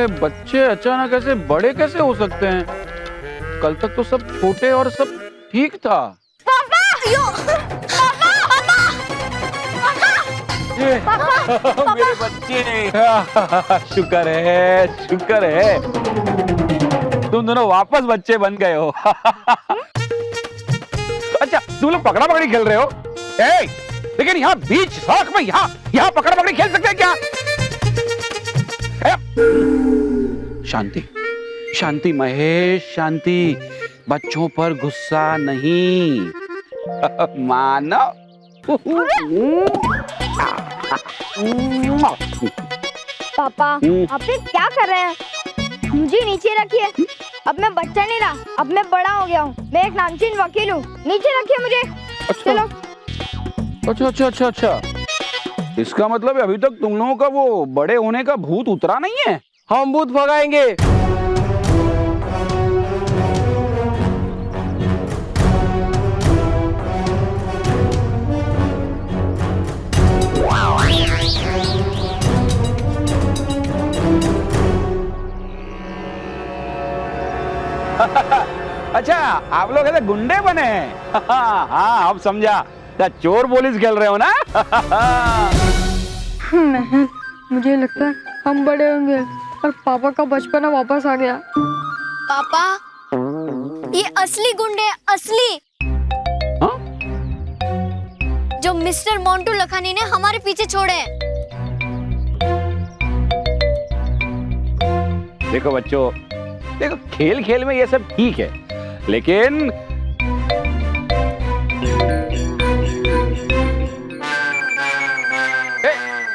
बच्चे अचानक ऐसे बड़े कैसे हो सकते हैं? कल तक तो सब छोटे और सब ठीक था। पापा! पापा! पापा! मेरे बच्चे। शुक्र है, शुक्र है, तुम दोनों वापस बच्चे बन गए हो। अच्छा, तुम लोग पकड़ा पकड़ी खेल रहे हो? लेकिन यहाँ बीच सड़क में यहाँ पकड़ा पकड़ी खेल सकते हैं क्या? शांति, शांति महेश, शांति। बच्चों पर गुस्सा नहीं, मानो। पापा, आप ये क्या कर रहे हैं? मुझे नीचे रखिए। अब मैं बच्चा नहीं रहा, अब मैं बड़ा हो गया हूँ। मैं एक नामचीन वकील हूँ। नीचे रखिए मुझे। अच्छा। चलो। अच्छा। इसका मतलब अभी तक तुम लोगों का वो बड़े होने का भूत उतरा नहीं है? हम भूत भगाएंगे। अच्छा, आप लोग ऐसे गुंडे बने हैं। हाँ, अब समझा। क्या चोर पुलिस खेल रहे हो ना? मुझे लगता है हम बड़े होंगे और पापा का बचपना वापस आ गया। पापा, ये असली गुंडे, असली। हाँ? जो मिस्टर मोंटू लखानी ने हमारे पीछे छोड़े हैं। देखो बच्चों, देखो खेल खेल में ये सब ठीक है, लेकिन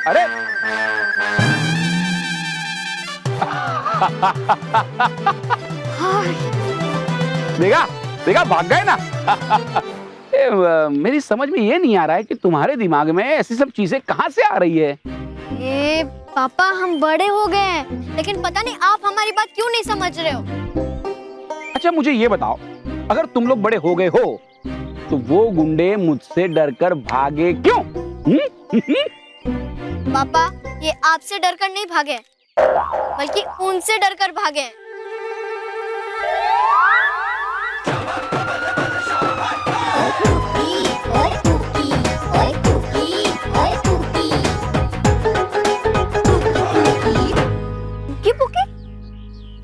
अरे देखा भाग गए ना। मेरी समझ में ये नहीं आ रहा है कि तुम्हारे दिमाग में ऐसी सब चीजें कहाँ से आ रही है। ए पापा, हम बड़े हो गए हैं, लेकिन पता नहीं आप हमारी बात क्यों नहीं समझ रहे हो। अच्छा मुझे ये बताओ, अगर तुम लोग बड़े हो गए हो तो वो गुंडे मुझसे डरकर भागे क्यों? पापा, ये आपसे डरकर नहीं भागे, बल्कि उनसे डरकर भागे।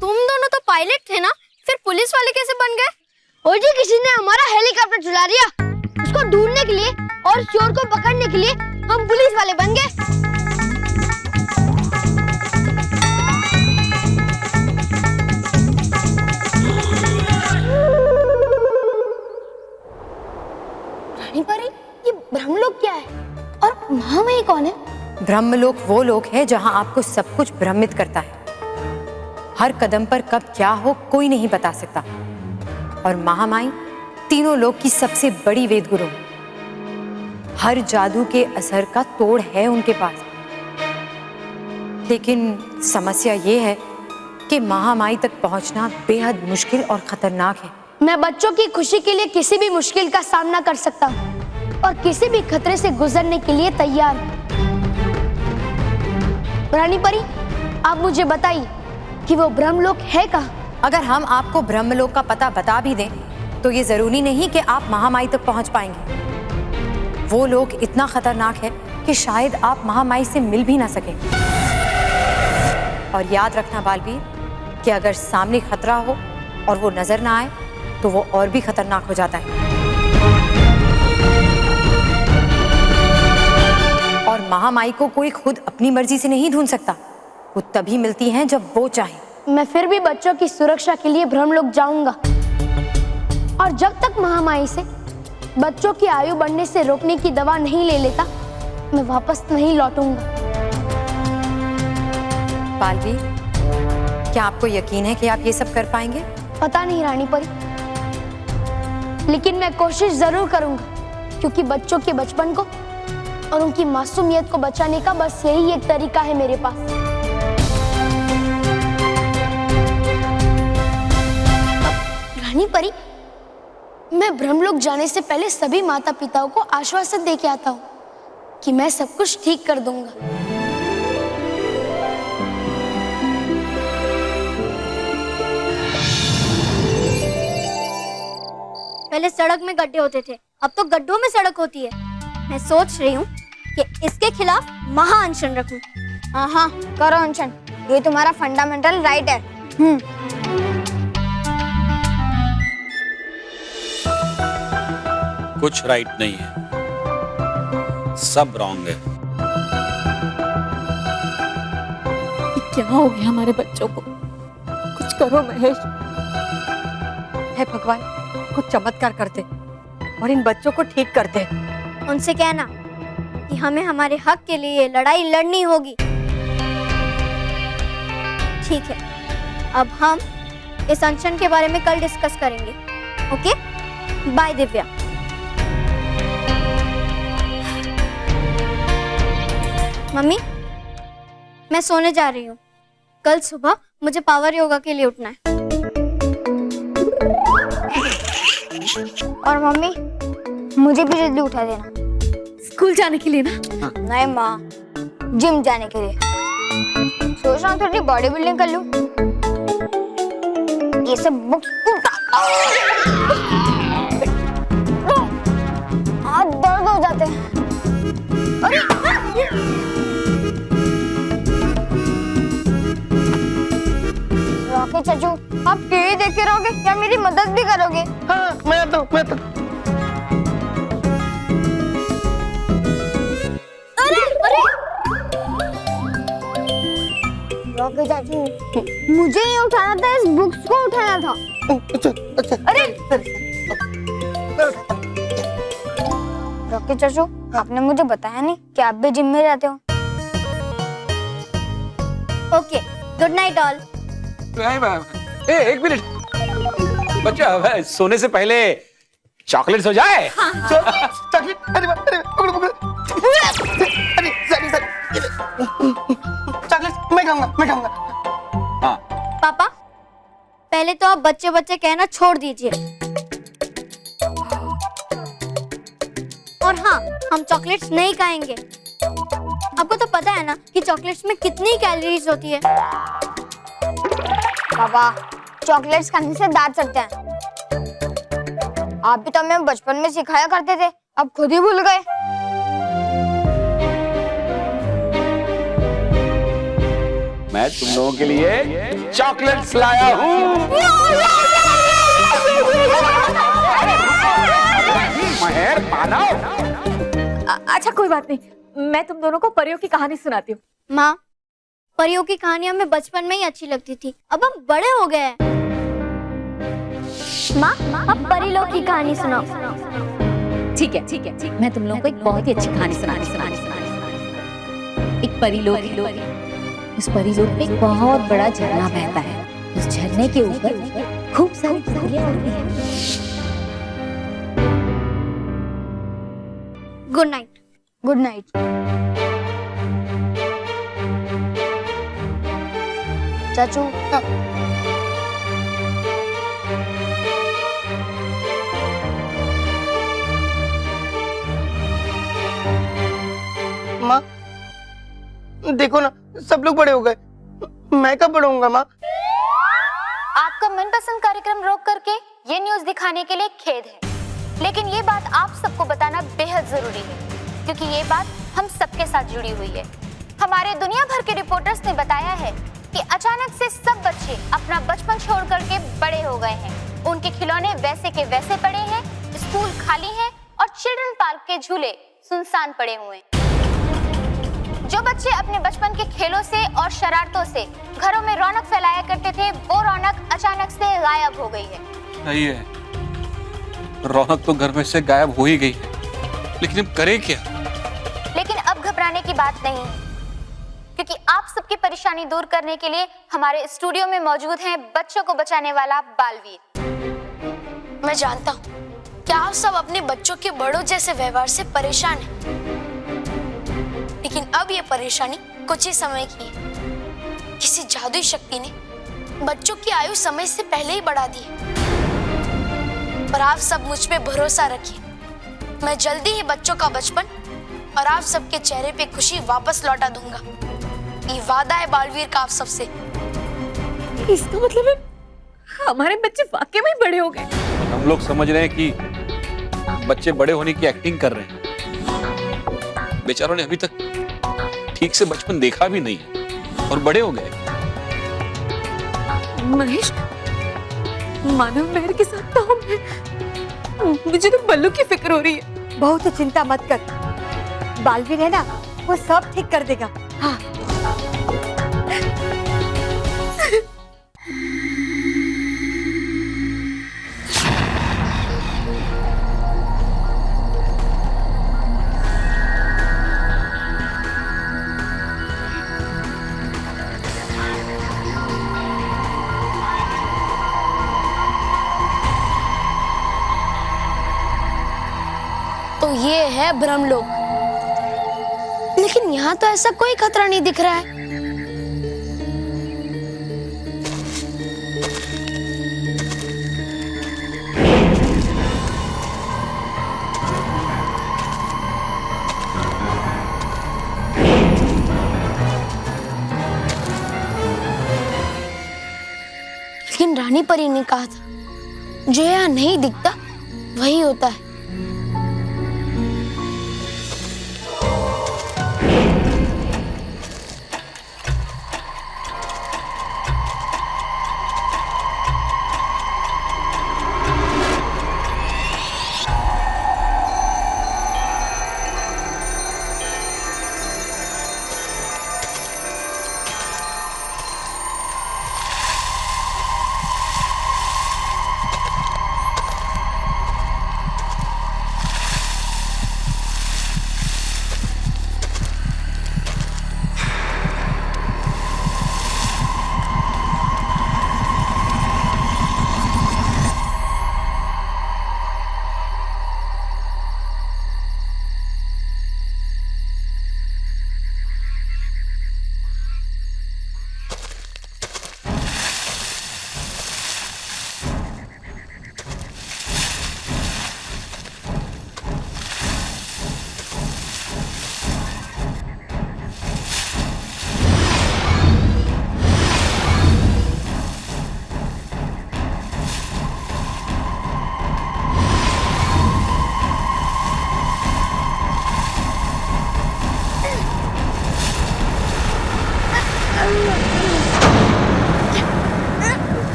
तुम दोनों तो पायलट थे ना, फिर पुलिस वाले कैसे बन गए? और जी किसी ने हमारा हेलीकॉप्टर चुरा लिया। उसको ढूंढने के लिए और चोर को पकड़ने के लिए हम पुलिस वाले बन गए। रानी परी, ये ब्रह्मलोक क्या है और महामाई कौन है? ब्रह्मलोक वो लोक है जहां आपको सब कुछ भ्रमित करता है। हर कदम पर कब क्या हो कोई नहीं बता सकता। और महामाई तीनों लोक की सबसे बड़ी वेद गुरु, हर जादू के असर का तोड़ है उनके पास। लेकिन समस्या ये है कि महामाई तक पहुंचना बेहद मुश्किल और खतरनाक है। मैं बच्चों की खुशी के लिए किसी भी मुश्किल का सामना कर सकता हूँ और किसी भी खतरे से गुजरने के लिए तैयार हूँ। रानी परी, आप मुझे बताइए कि वो ब्रह्मलोक है कहाँ? अगर हम आपको ब्रह्मलोक का पता बता भी दें तो ये जरूरी नहीं कि आप महामाई तक पहुंच पाएंगे। वो लोक इतना खतरनाक है कि शायद आप महामाई से मिल भी ना सके। और याद रखना बालवीर कि अगर सामने खतरा हो और वो नजर ना आए तो वो और भी खतरनाक हो जाता है। और महामाई को कोई खुद अपनी मर्जी से नहीं ढूंढ सकता, वो तभी मिलती हैं जब वो चाहे। मैं फिर भी बच्चों की सुरक्षा के लिए ब्रह्मलोक जाऊंगा और जब तक महामाई से बच्चों की आयु बढ़ने से रोकने की दवा नहीं ले लेता, मैं वापस नहीं लौटूंगा। बालवीर, क्या आपको यकीन है कि आप ये सब कर पाएंगे? पता नहीं रानी परी, लेकिन मैं कोशिश जरूर करूंगा, क्योंकि बच्चों के बचपन को और उनकी मासूमियत को बचाने का बस यही एक तरीका है मेरे पास। रानी परी, मैं ब्रह्मलोक जाने से पहले सभी माता पिताओं को आश्वासन दे के आता हूँ कि मैं सब कुछ ठीक कर दूंगा। पहले सड़क में गड्ढे होते थे, अब तो गड्ढों में सड़क होती है। मैं सोच रही हूँ कि इसके खिलाफ महा अनशन रखूं। हाँ, करो अनशन, ये तुम्हारा फंडामेंटल राइट है। कुछ राइट नहीं है, सब रॉन्ग है। क्या हो गया हमारे बच्चों को? कुछ करो महेश। हे भगवान, कुछ चमत्कार करते और इन बच्चों को ठीक करते। उनसे कहना कि हमें हमारे हक के लिए लड़ाई लड़नी होगी। ठीक है, अब हम इस अनशन के बारे में कल डिस्कस करेंगे। Okay, bye Divya. मम्मी, मैं सोने जा रही हूँ। कल सुबह मुझे पावर योगा के लिए उठना है। और मम्मी, मुझे भी जल्दी उठा देना। स्कूल जाने के लिए ना? नहीं माँ, जिम जाने के लिए। सोच रहा हूँ थोड़ी बॉडी बिल्डिंग कर लूँ। ये सब बुक्स हाथ दर्द हो जाते हैं। अरे रॉकी चाचू, आप टीवी देख के रहोगे या मेरी मदद भी करोगे? हाँ, मैं तो रॉकी चाचू, मुझे ही उठाना था, इस बुक्स को उठाना था। अच्छा। अरे रॉकी चाचू, आपने मुझे बताया नहीं कि आप भी जिम में रहते हो। Okay, good night all. एक मिनट बच्चा, सोने से पहले चॉकलेट्स हो जाए। चॉकलेट, अरे पकड़ो। अरे सॉरी चॉकलेट मैं खाऊंगा। हाँ, पापा, पहले तो आप बच्चे बच्चे कहना छोड़ दीजिए। और हाँ, हम चॉकलेट्स नहीं खाएंगे। आपको तो पता है ना कि चॉकलेट्स में कितनी कैलोरीज होती है। पापा, चॉकलेट्स खाने से दांत सड़ते हैं। आप भी तो हमें बचपन में सिखाया करते थे, अब खुद ही भूल गए। मैं तुम लोगों के लिए चॉकलेट्स लाया हूँ। महेर, मानव। अच्छा कोई बात नहीं, मैं तुम दोनों को परियों की कहानी सुनाती हूँ। माँ, परियों की कहानी हमें बचपन में ही अच्छी लगती थी, अब हम बड़े हो गए हैं। माँ, अब परी लोग की कहानी सुनाओ। ठीक है, मैं तुम लोगों को एक बहुत ही अच्छी कहानी सुनानी। एक परी लोग है। उस परी लोग में एक बहुत बड़ा झरना बहता है। उस झरने के ऊपर खूब सारी परियां होती हैं। Good night. Good night. चाचू, माँ देखो ना, सब लोग बड़े हो गए, मैं कब बड़ा होऊंगा माँ? आपका मनपसंद कार्यक्रम रोक करके ये न्यूज दिखाने के लिए खेद है, लेकिन ये बात आप सबको बताना बेहद जरूरी है, क्योंकि ये बात हम सबके साथ जुड़ी हुई है। हमारे दुनिया भर के रिपोर्टर्स ने बताया है कि अचानक से सब बच्चे अपना बचपन छोड़ करके बड़े हो गए हैं। उनके खिलौने वैसे के वैसे पड़े हैं, स्कूल खाली है और चिल्ड्रन पार्क के झूले सुनसान पड़े हुए हैं। जो बच्चे अपने बचपन के खेलों से और शरारतों से घरों में रौनक फैलाया करते थे, वो रौनक अचानक से गायब हो गई है। सही है, रौनक तो घर में से गायब हो ही गई है, लेकिन अब करें क्या? लेकिन अब घबराने की बात नहीं है, क्योंकि आप सबकी परेशानी दूर करने के लिए हमारे स्टूडियो में मौजूद है बच्चों को बचाने वाला बालवीर। मैं जानता हूँ कि आप सब अपने बच्चों के बड़ों जैसे व्यवहार से परेशान हैं, लेकिन अब ये परेशानी कुछ ही समय की है। किसी जादुई शक्ति ने बच्चों की आयु समय से पहले ही बढ़ा दी है। पर आप सब मुझ पे भरोसा रखिए, मैं जल्दी ही बच्चों का बचपन और आप सबके चेहरे पे खुशी वापस लौटा दूंगा। ये वादा है बालवीर का आप सबसे। इसका मतलब है हमारे बच्चे वाकई में बड़े हो गए। हम लोग समझ रहे हैं कि बच्चे बड़े होने की एक्टिंग कर रहे हैं। बेचारों ने अभी तक ठीक से बचपन देखा भी नहीं है और बड़े हो गए। महेश, मानव मेहर के साथ तो हम, मुझे तो बल्लू की फिक्र हो रही है। बहुत चिंता मत कर, बालवीर है ना, वो सब ठीक कर देगा। हाँ। तो ये है ब्रह्मलोक, लेकिन यहाँ तो ऐसा कोई खतरा नहीं दिख रहा है। लेकिन रानी परी ने कहा था जो यहाँ नहीं दिखता वही होता है।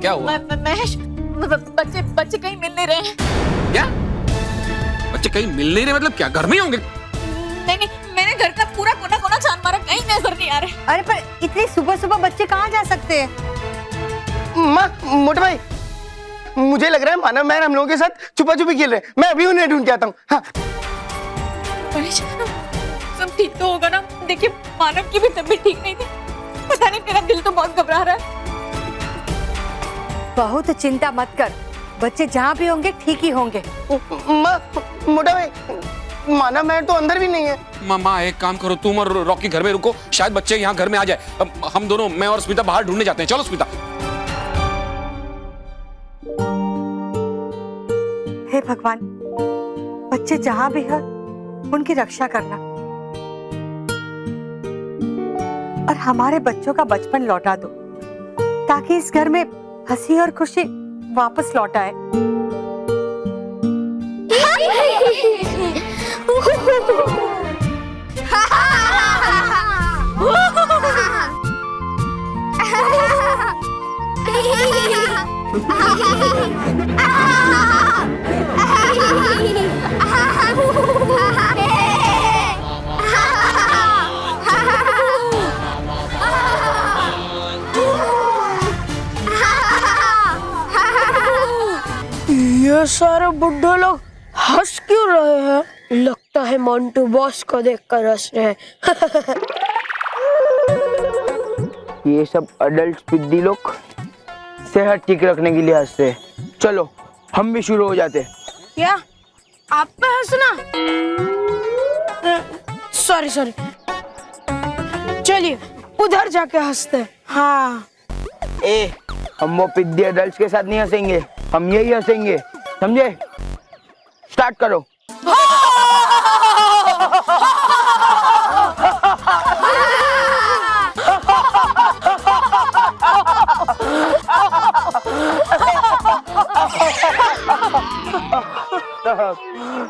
क्या हुआ? महेश, बच्चे कहीं मिल नहीं रहे हैं। क्या? बच्चे कहीं मिल नहीं रहे मतलब क्या घर में ही होंगे? नहीं, मैंने घर का पूरा कोना कोना छान मारा, कहीं नजर नहीं आ रहे। अरे पर इतनी सुबह सुबह बच्चे कहाँ जा सकते हैं? माँ, मोटे भाई, मुझे लग रहा है मानव महर हम लोगों के साथ छुपा छुपी खेल रहे हैं। मैं अभी उन्हें ढूंढ के आता हूँ। हाँ। महेश, सब ठीक तो होगा ना? देखिए, मानव की भी तबीयत ठीक नहीं थी, पता नहीं, मेरा दिल तो बहुत घबरा रहा है। बहुत चिंता मत कर, बच्चे जहाँ भी होंगे ठीक ही होंगे। माँ, मोटा भाई, मानव महर तो अंदर भी नहीं है। मामा एक काम करो, तुम और रॉकी घर में रुको, शायद बच्चे यहाँ घर में आ जाए। हम दोनों, मैं और स्मिता बाहर ढूंढने जाते हैं। चलो स्मिता। हे भगवान, बच्चे जहाँ भी हो उनकी रक्षा करना और हमारे बच्चों का बचपन लौटा दो ताकि इस घर में हंसी और खुशी वापस लौट आए। ये सारे बुड्ढे लोग हंस क्यों रहे हैं? लगता है मोंटू बॉस को देखकर हंस रहे हैं। ये सब अडल्ट पिद्दी लोग सेहत ठीक रखने के लिए हंसते हैं। चलो हम भी शुरू हो जाते हैं। क्या आप पे हंसना? सॉरी सॉरी, चलिए उधर जाके हंसते हैं। हाँ ए, हम वो पिद्दी एडल्ट्स के साथ नहीं हंसेंगे, हम यही हंसेंगे, समझे? स्टार्ट करो।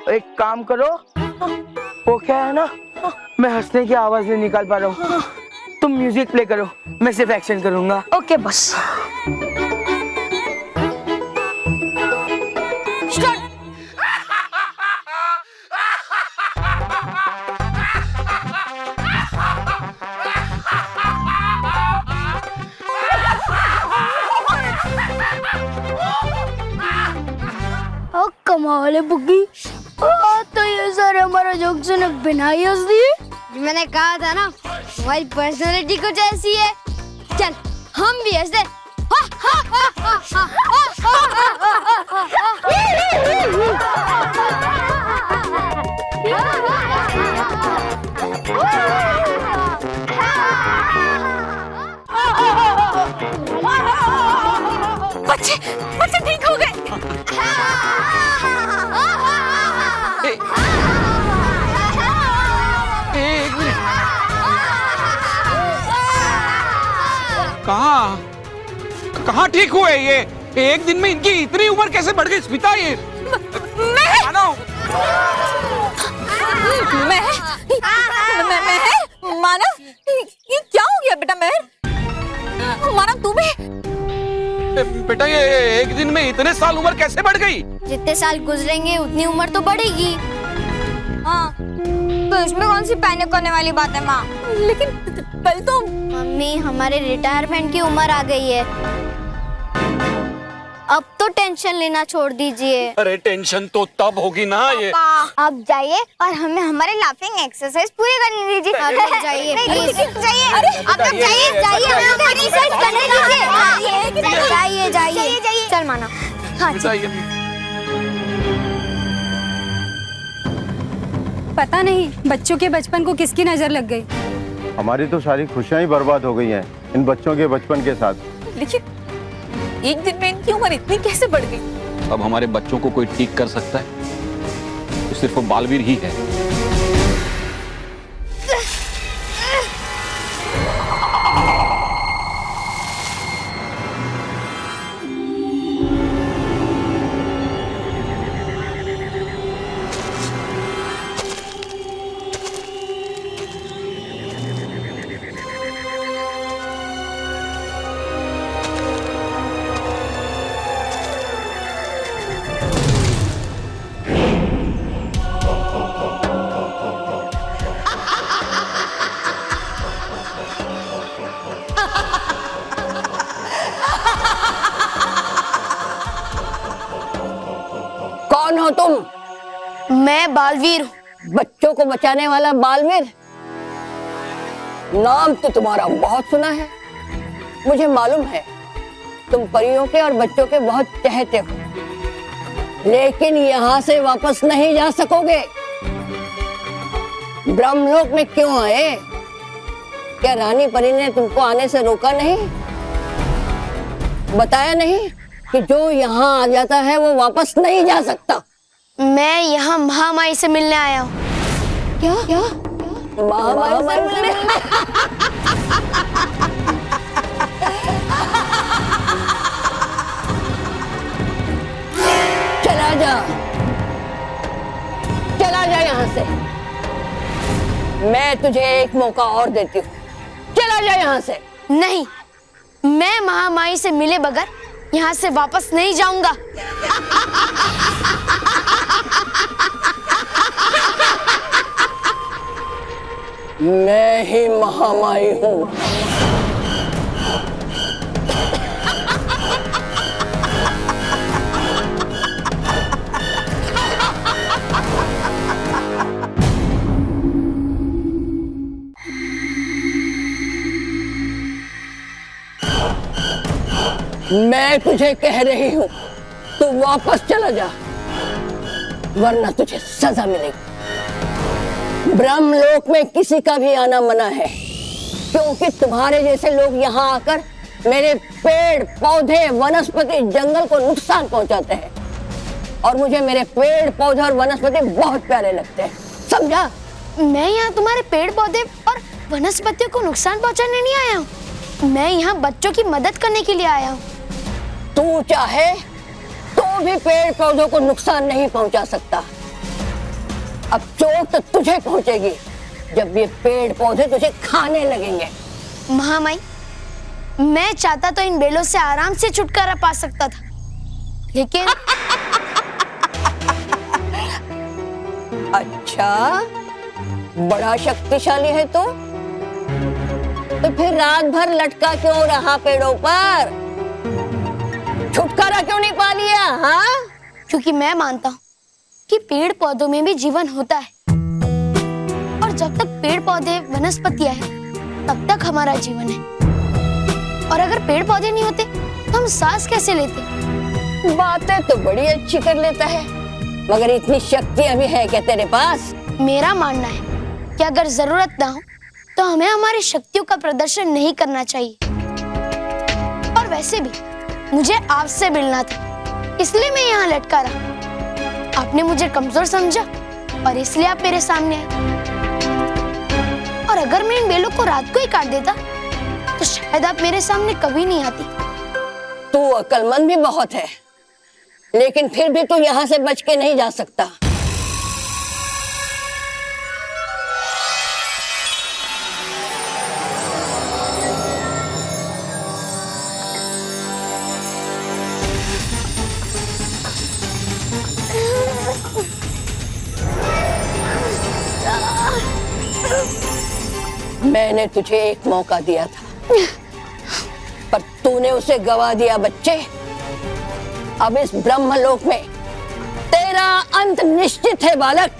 एक काम करो, वो क्या है ना, मैं हंसने की आवाज नहीं निकाल पा रहा हूँ, तुम म्यूजिक प्ले करो, मैं सिर्फ एक्शन करूंगा। ओके बस। कमाल है बुग्गी, तो ये सारे हमारा जोक सुने बिना ही हंस दिए। मैंने कहा था ना, हमारी पर्सनालिटी कुछ ऐसी है। चल हम भी हंस दे। बच्चे बच्चे ठीक हो गए। कहाँ ठीक हुए ये? एक दिन में इनकी इतनी उम्र कैसे बढ़ गई स्मिता? ये मानव, ये क्या हो गया बेटा? महर, मानव तू भी? बेटा ये एक दिन में इतने साल उम्र कैसे बढ़ गई? जितने साल गुजरेंगे उतनी उम्र तो बढ़ेगी। हाँ, तो इसमें कौन सी पैनिक करने वाली बात है माँ? लेकिन कल तो मम्मी, हमारे रिटायरमेंट की उम्र आ गई है, अब तो टेंशन लेना छोड़ दीजिए। अरे टेंशन तो तब होगी ना ये। आप जाइए और हमें हमारे लाफिंग एक्सरसाइज पूरी करने दीजिए। आप लोग जाइए प्लीज, जाइए आप लोग, जाइए जाइए, हम लोग को एक्सरसाइज करने दीजिए। जाइए जाइए, चल माना। हाँ पता नहीं बच्चों के बचपन को किसकी नजर लग गई। हमारी तो सारी खुशियां ही बर्बाद हो गई हैं इन बच्चों के बचपन के साथ। लेकिन एक दिन में इनकी उम्र इतनी कैसे बढ़ गई? अब हमारे बच्चों को कोई ठीक कर सकता है तो सिर्फ वो बालवीर ही है। कौन हो तुम? मैं बालवीर हूँ। बच्चों को बचाने वाला बालवीर? नाम तो तुम्हारा बहुत सुना है, मुझे मालूम है तुम परियों के और बच्चों के बहुत चहेते हो, लेकिन यहाँ से वापस नहीं जा सकोगे। ब्रह्मलोक में क्यों आए? क्या रानी परी ने तुमको आने से रोका नहीं? बताया नहीं कि जो यहाँ आ जाता है वो वापस नहीं जा सकता? मैं यहाँ महामाई से मिलने आया हूँ। क्या क्या? महामाई से मिलने? चला जा, चला जा यहाँ से। मैं तुझे एक मौका और देती हूँ, चला जा यहाँ से। नहीं, मैं महामाई से मिले बगैर यहाँ से वापस नहीं जाऊंगा। मैं ही महामाई हूँ। मैं तुझे कह रही हूँ, तू वापस चला जा। वरना तुझे सजा मिलेगी। ब्रह्मलोक में किसी का भी आना मना है, क्योंकि तुम्हारे जैसे लोग यहाँ आकर मेरे पेड़ पौधे वनस्पति जंगल को नुकसान पहुंचाते हैं, और मुझे मेरे पेड़ पौधे और वनस्पति बहुत प्यारे लगते हैं, समझा? मैं यहाँ तुम्हारे पेड़ पौधे और वनस्पतियों को नुकसान पहुँचाने नहीं आया हूँ, मैं यहाँ बच्चों की मदद करने के लिए आया हूँ। तू चाहे तो भी पेड़ पौधों को नुकसान नहीं पहुंचा सकता। अब चोट तो तुझे पहुंचेगी जब ये पेड़ पौधे तुझे खाने लगेंगे। महामाई, मैं चाहता तो इन बेलों से आराम से छुटकारा पा सकता था, लेकिन अच्छा, बड़ा शक्तिशाली है तो फिर रात भर लटका क्यों रहा पेड़ों पर? छुटकारा क्यों नहीं पा लिया? हाँ, क्योंकि मैं मानता हूँ कि पेड़ पौधों में भी जीवन होता है, और जब तक पेड़ पौधे वनस्पतियां हैं तब तक हमारा जीवन है, और अगर पेड़ पौधे नहीं होते तो हम सांस कैसे लेते? बातें तो बड़ी अच्छी कर लेता है, मगर इतनी शक्ति अभी है क्या तेरे पास? मेरा मानना है कि अगर जरूरत ना हो तो हमें हमारी शक्तियों का प्रदर्शन नहीं करना चाहिए। और वैसे भी मुझे आपसे मिलना था, इसलिए मैं यहाँ लटका रहा। आपने मुझे कमजोर समझा और इसलिए आप मेरे सामने आए। और अगर मैं इन बेलों को रात को ही काट देता तो शायद आप मेरे सामने कभी नहीं आती। तू अक्लमंद भी बहुत है, लेकिन फिर भी तू यहाँ से बच के नहीं जा सकता। मैंने तुझे एक मौका दिया था, पर तूने उसे गवा दिया बच्चे। अब इस ब्रह्मलोक में तेरा अंत निश्चित है बालक।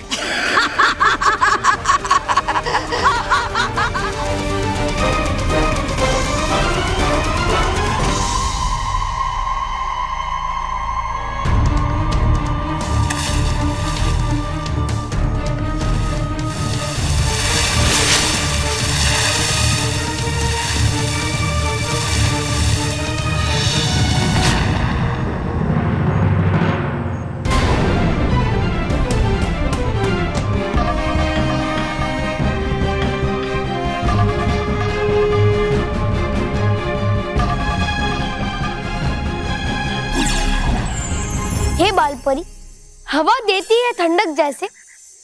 हे बालपरी, हवा देती है ठंडक जैसे,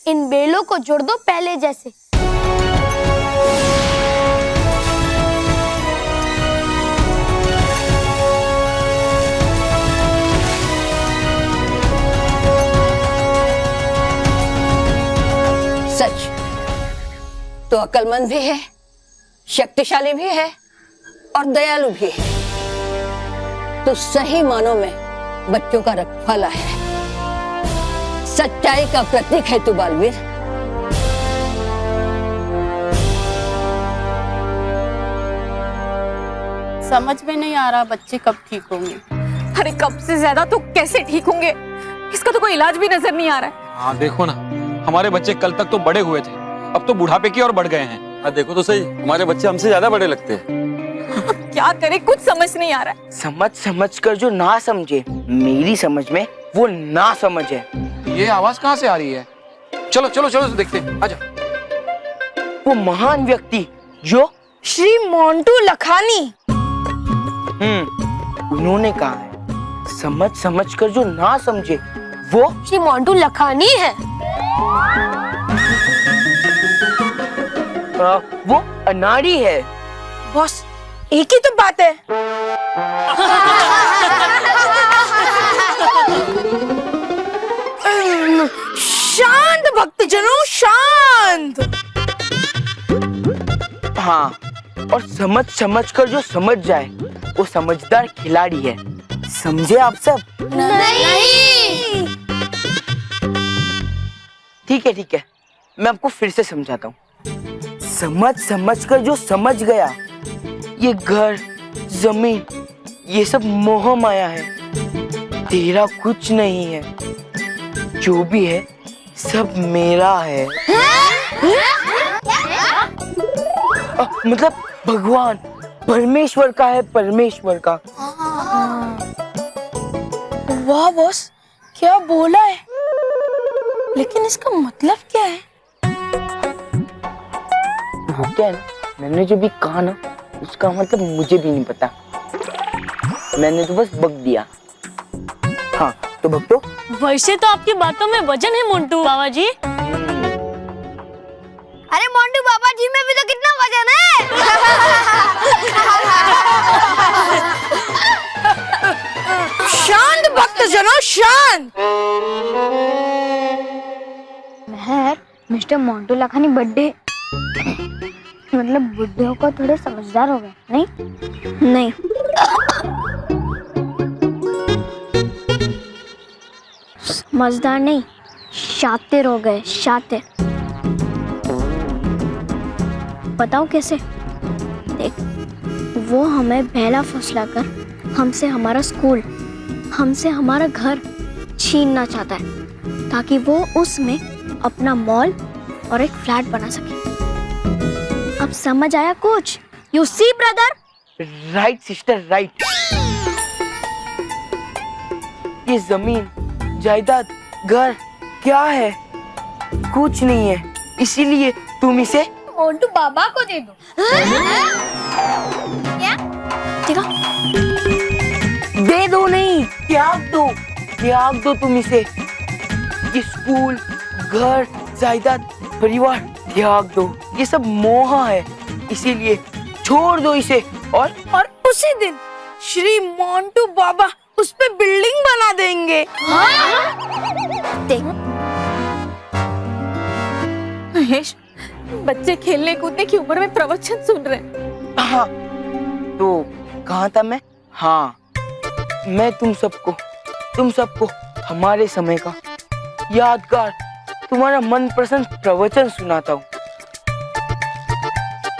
इन बेलों को जोड़ दो पहले जैसे। सच, तो अक्लमंद भी है, शक्तिशाली भी है और दयालु भी है। तो सही मानों में बच्चों का रखवाला है, सच्चाई का प्रतीक है तू बालवीर। समझ में नहीं आ रहा बच्चे कब ठीक होंगे। अरे कब से ज्यादा तो कैसे ठीक होंगे? इसका तो कोई इलाज भी नजर नहीं आ रहा है। हाँ देखो ना, हमारे बच्चे कल तक तो बड़े हुए थे, अब तो बुढ़ापे की ओर बढ़ गए हैं। देखो तो सही, हमारे बच्चे हमसे ज्यादा बड़े लगते हैं। क्या करे, कुछ समझ नहीं आ रहा है। समझ कर जो ना समझे, मेरी समझ में वो ना समझ है। ये आवाज कहाँ से आ रही है? चलो चलो चलो तो देखते हैं, आजा। वो महान व्यक्ति जो श्री मोंटू लखानी, उन्होंने कहा है समझ कर जो ना समझे वो श्री मोंटू लखानी है। वो अनाड़ी है। बॉस, एक ही तो बात है। शांत भक्तजनों, शांत। हाँ, और समझ कर जो समझ जाए वो समझदार खिलाड़ी है। समझे आप सब? नहीं। ठीक है, मैं आपको फिर से समझाता हूँ। समझ कर जो समझ गया, ये घर जमीन ये सब मोह माया है, तेरा कुछ नहीं है। जो भी है सब मेरा है। मतलब भगवान परमेश्वर का है, परमेश्वर का। वाह बॉस, क्या बोला है, लेकिन इसका मतलब क्या है? वो क्या है ना, मैंने जो भी कहा ना उसका मतलब मुझे भी नहीं पता, मैंने तो बस बक दिया। हाँ तो बक दो। वैसे तो आपकी बातों में वजन है मोंटू बाबा जी। अरे मोंटू बाबा जी में भी तो कितना वजन है। शांत भक्तजनों, शांत। महर, मिस्टर मोंटू लखानी बर्थडे मतलब बुढ़े होकर थोड़े समझदार हो गए, नहीं? नहीं। समझदार नहीं, शातिर हो गए, शातिर। बताओ कैसे? देख, वो हमें बहला फुसला कर हमसे हमारा स्कूल, हमसे हमारा घर छीनना चाहता है, ताकि वो उसमें अपना मॉल और एक फ्लैट बना सके। अब समझ आया कुछ? You see brother? Right sister, right. ये जमीन, जायदाद, घर क्या है? कुछ नहीं है, इसीलिए तुम इसे मोंटू बाबा को दे दो। क्या? ठीक है, दे दो नहीं, त्याग दो, त्याग दो तुम इसे। ये स्कूल, घर, जायदाद, परिवार त्याग दो, ये सब मोह है, इसीलिए छोड़ दो इसे। और उसी दिन श्री मोंटू बाबा उस पे बिल्डिंग बना देंगे। देख महेश, बच्चे खेलने कूदने की उम्र में प्रवचन सुन रहे हैं। हाँ तो कहाँ था मैं? हाँ, मैं तुम सबको हमारे समय का यादगार, तुम्हारा मनपसंद प्रवचन सुनाता हूँ,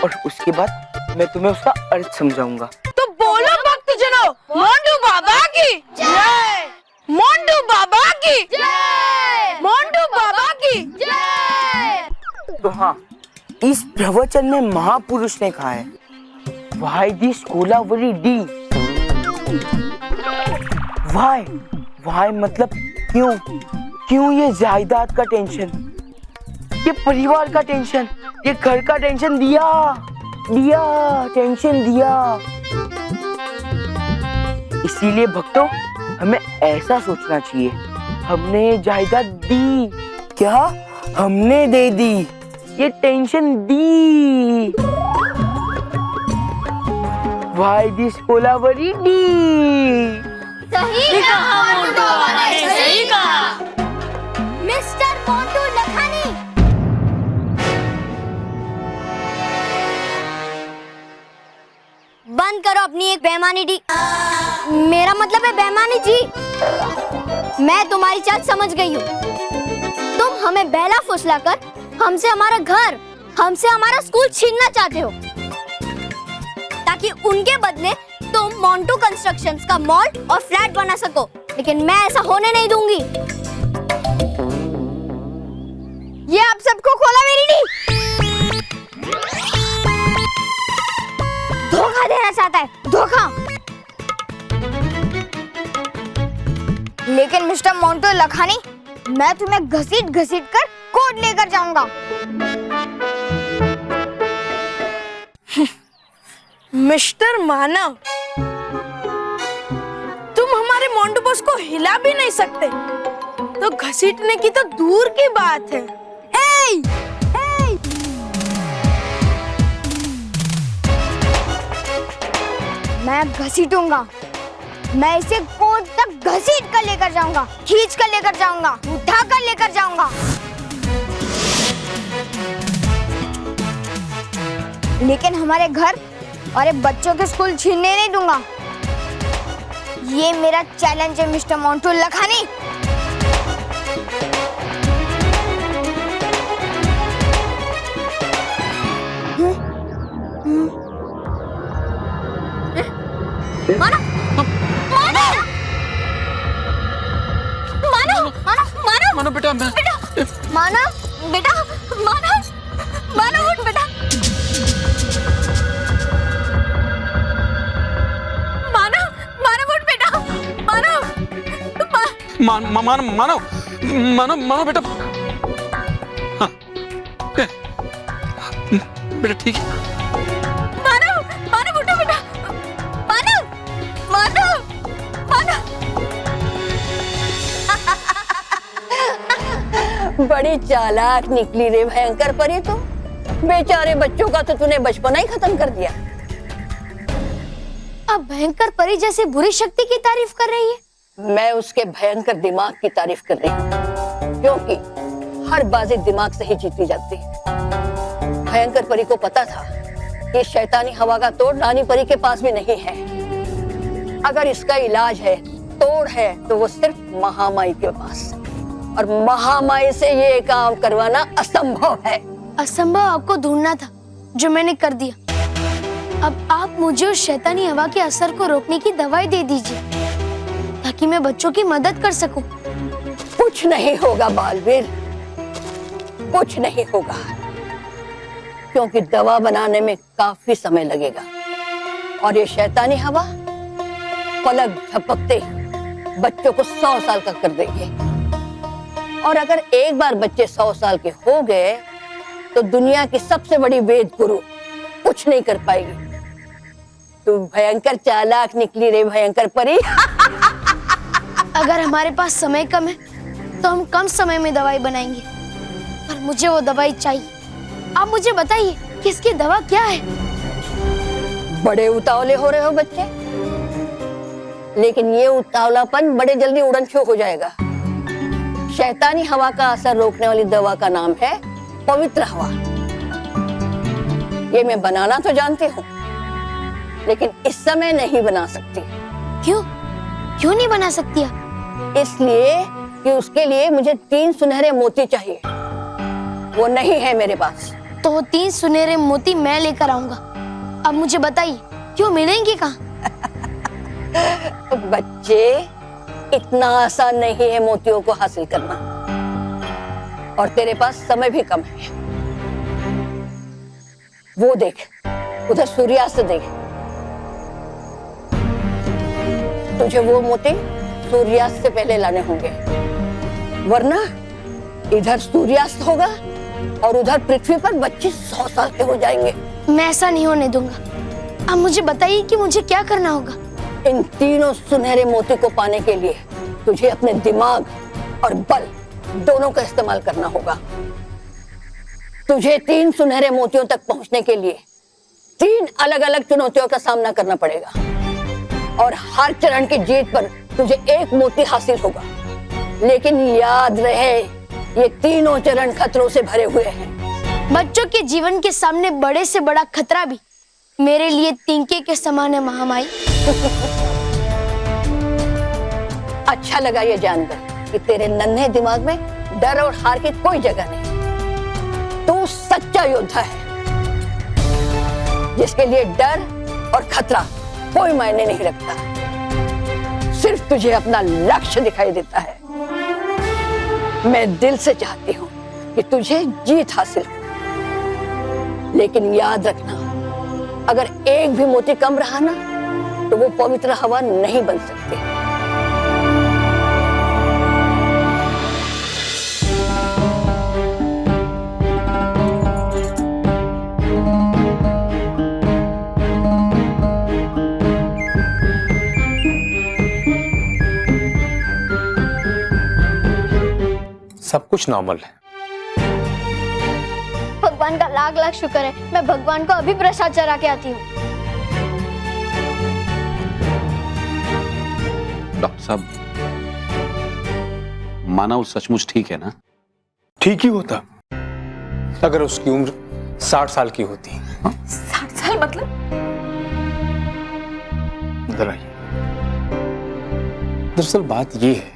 और उसके बाद मैं तुम्हें उसका अर्थ समझाऊंगा। तो बोलो भक्तजनों, मोंटू बाबा की जय, मोंटू बाबा की जय, मोंटू बाबा की जय। तो हाँ, इस प्रवचन में महापुरुष ने कहा है, Why this Kolaveri D? Why मतलब क्यों? क्यों ये जायदाद का टेंशन, ये परिवार का टेंशन, ये घर का टेंशन दिया, टेंशन दिया। इसीलिए भक्तों, हमें ऐसा सोचना चाहिए, हमने ये जायदाद दी, क्या हमने दे दी, ये tension the. Why this Kolaveri D? सही कहा मोंटू बाबा ने, सही कहा। मिस्टर मोंटू लखानी, बंद करो अपनी एक बेईमानी डी। मेरा मतलब है बेईमानी जी। मैं तुम्हारी चाल समझ गई हूँ। तुम हमें बहला फुसला कर हमसे हमारा घर, हमसे हमारा स्कूल छीनना चाहते हो, ताकि उनके बदले तुम मोंटू कंस्ट्रक्शंस का मॉल और फ्लैट बना सको। लेकिन मैं ऐसा होने नहीं दूंगी। ये आप सबको खोला मेरी डी, धोखा देना चाहता है, धोखा। लेकिन मिस्टर मोंटू लखानी, मैं तुम्हें घसीट घसीट कर कोर्ट लेकर जाऊंगा। मिस्टर मानव, तुम हमारे मोंटू बॉस को हिला भी नहीं सकते, तो घसीटने की तो दूर की बात है। मैं घसीटूंगा, मैं इसे कोर्ट तक घसीट कर लेकर जाऊंगा, खींच कर लेकर जाऊंगा, उठा कर लेकर जाऊंगा। लेकिन हमारे घर और बच्चों के स्कूल छीनने नहीं दूंगा। ये मेरा चैलेंज है मिस्टर मोंटू लखानी। मानो, मानो, मानो, मानो, मानो, मानो बेटा, मानो बेटा। हाँ बेटा ठीक है। मानो मानो उठो बेटा, मानो मानो मानो। बड़ी चालाक निकली रे भयंकर परी तू। बेचारे बच्चों का तो तूने बचपना ही खत्म कर दिया। अब भयंकर परी जैसी बुरी शक्ति की तारीफ कर रही है। मैं उसके भयंकर दिमाग की तारीफ कर रही हूँ, क्योंकि हर बाजी दिमाग से ही जीती जाती है। भयंकर परी को पता था कि शैतानी हवा का तोड़ रानी परी के पास भी नहीं है। अगर इसका इलाज है, तोड़ है, तो वो सिर्फ महामाई के पास, और महामाई से ये काम करवाना असंभव है। असंभव आपको ढूंढना था, जो मैंने कर दिया। अब आप मुझे उस शैतानी हवा के असर को रोकने की दवाई दे दीजिए, ताकि मैं बच्चों की मदद कर सकूं। कुछ नहीं होगा बालवीर, कुछ नहीं होगा, क्योंकि दवा बनाने में काफी समय लगेगा, और ये शैतानी हवा पलक झपकते बच्चों को 100 साल का कर देगी। और अगर एक बार बच्चे 100 साल के हो गए तो दुनिया की सबसे बड़ी वेद गुरु कुछ नहीं कर पाएगी। तू भयंकर चालाक निकली रे भयंकर परी। अगर हमारे पास समय कम है तो हम कम समय में दवाई बनाएंगे, पर मुझे वो दवाई चाहिए। आप मुझे बताइए कि इसकी दवा क्या है। बड़े उतावले हो रहे हो बच्चे, लेकिन ये उतावलापन बड़े जल्दी उड़नछू हो जाएगा। शैतानी हवा का असर रोकने वाली दवा का नाम है पवित्र हवा। ये मैं बनाना तो जानती हूँ, लेकिन इस समय नहीं बना सकती। क्यों? क्यों नहीं बना सकती आप? इसलिए कि उसके लिए मुझे 3 सुनहरे मोती चाहिए, वो नहीं है मेरे पास। तो वो 3 सुनहरे मोती मैं लेकर आऊंगा। अब मुझे बताइए, क्यों मिलेंगे कहाँ? बच्चे, इतना आसान नहीं है मोतियों को हासिल करना, और तेरे पास समय भी कम है। वो देख, उधर सूर्यास्त देख। तुझे वो मोती सूर्यास्त से पहले लाने होंगे, वरना इधर सूर्यास्त होगा और उधर पृथ्वी पर बच्चे 100 साल के हो जाएंगे। मैं ऐसा नहीं होने दूंगा। अब मुझे बताइए कि मुझे क्या करना होगा। इन 3 सुनहरे मोती को पाने के लिए तुझे अपने दिमाग और बल दोनों का इस्तेमाल करना होगा। तुझे 3 सुनहरे मोतियों तक पहुंचने के लिए 3 अलग अलग चुनौतियों का सामना करना पड़ेगा, और हर चरण की जीत पर तुझे 1 मोती हासिल होगा। लेकिन याद रहे, ये 3 चरण खतरों से भरे हुए हैं। बच्चों के जीवन के सामने बड़े से बड़ा खतरा भी मेरे लिए तिनके के समान है महामाई। अच्छा लगा ये जानकर कि तेरे नन्हे दिमाग में डर और हार की कोई जगह नहीं। तू सच्चा योद्धा है, जिसके लिए डर और खतरा कोई मायने नहीं रखता। सिर्फ तुझे अपना लक्ष्य दिखाई देता है। मैं दिल से चाहती हूँ कि तुझे जीत हासिल हो, लेकिन याद रखना, अगर एक भी मोती कम रहा ना, तो वो पवित्र हवा नहीं बन सकती। सब कुछ नॉर्मल है। भगवान का लाख लाख शुक्र है। मैं भगवान को अभी प्रसाद चढ़ा के आती हूँ। डॉक्टर साहब, मानव सचमुच ठीक है ना? ठीक ही होता अगर उसकी उम्र 60 साल की होती। 60 साल मतलब? इधर आइए। दरअसल बात यह है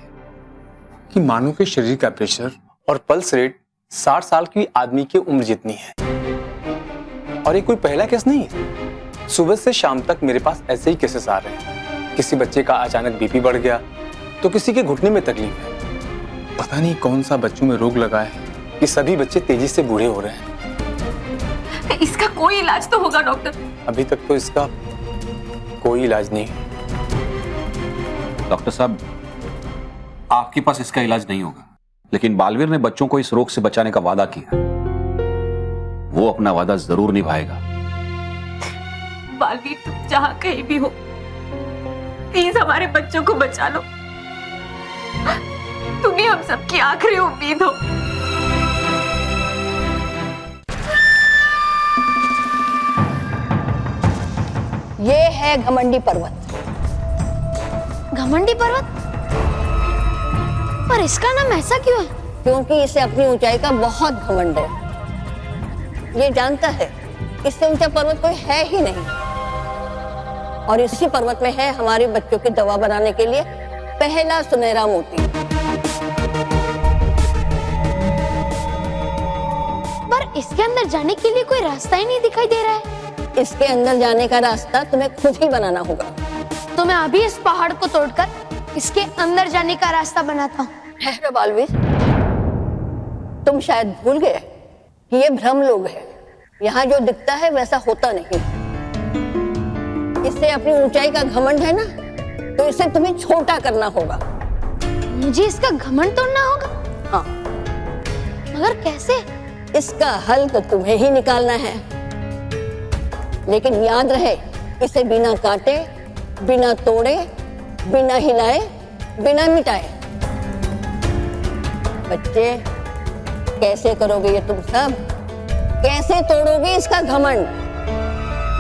कि मानव के शरीर का प्रेशर और पल्स रेट 60 साल की आदमी की उम्र जितनी है। और ये कोई पहला केस नहीं है। सुबह से शाम तक मेरे पास ऐसे ही केसेस आ रहे हैं। किसी बच्चे का अचानक बीपी बढ़ गया, तो किसी के घुटने में तकलीफ है। पता नहीं कौन सा बच्चों में रोग लगा है कि सभी बच्चे तेजी से बूढ़े हो रहे हैं। इसका कोई इलाज तो होगा डॉक्टर? अभी तक तो इसका कोई इलाज नहीं। डॉक्टर साहब, आपके पास इसका इलाज नहीं होगा, लेकिन बालवीर ने बच्चों को इस रोग से बचाने का वादा किया। वो अपना वादा जरूर निभाएगा। बालवीर, तुम जहां कहीं भी हो, प्लीज हमारे बच्चों को बचा लो। तुम ही हम सबकी आखिरी उम्मीद हो। ये है घमंडी पर्वत। घमंडी पर्वत? पर इसका नाम ऐसा क्यों है? क्योंकि इसे अपनी ऊंचाई का बहुत घमंड है। ये जानता है इससे ऊंचा पर्वत कोई है ही नहीं, और इसी पर्वत में है हमारे बच्चों की दवा बनाने के लिए पहला सुनहरा मोती। पर इसके अंदर जाने के लिए कोई रास्ता ही नहीं दिखाई दे रहा है। इसके अंदर जाने का रास्ता तुम्हें खुद ही बनाना होगा। तो मैं अभी इस पहाड़ को तोड़कर इसके अंदर जाने का रास्ता बनाता हूँ। ठहरो बालवीर, तुम शायद भूल गए कि ये भ्रम लोग है। यहाँ जो दिखता है वैसा होता नहीं। इससे अपनी ऊंचाई का घमंड है ना, तो इसे तुम्हें छोटा करना होगा। मुझे इसका घमंड तोड़ना होगा? हाँ। मगर कैसे? इसका हल तो तुम्हें ही निकालना है, लेकिन याद रहे इसे बिना काटे, बिना तोड़े, बिना हिलाए, बिना मिटाए। बच्चे, कैसे करोगे ये तुम सब? कैसे तोड़ोगे इसका घमंड?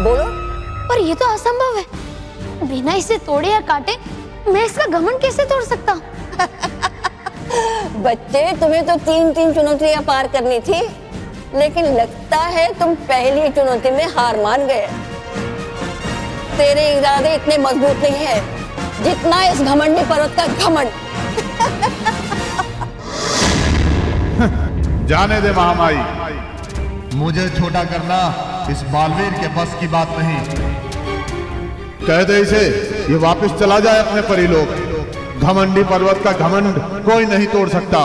बोलो। पर ये तो असंभव है। बिना इसे तोड़े या काटे मैं इसका घमंड कैसे तोड़ सकता हूँ? बच्चे, तुम्हें तो 3 चुनौतियां पार करनी थी, लेकिन लगता है तुम पहली चुनौती में हार मान गए। तेरे इरादे इतने मजबूत नहीं है जितना इस घमंडी पर्वत का घमंड। जाने दे महामाई, मुझे छोटा करना इस बालवीर के बस की बात नहीं। कह दे इसे ये वापस चला जाए अपने परिलोक। घमंडी पर्वत का घमंड कोई नहीं तोड़ सकता।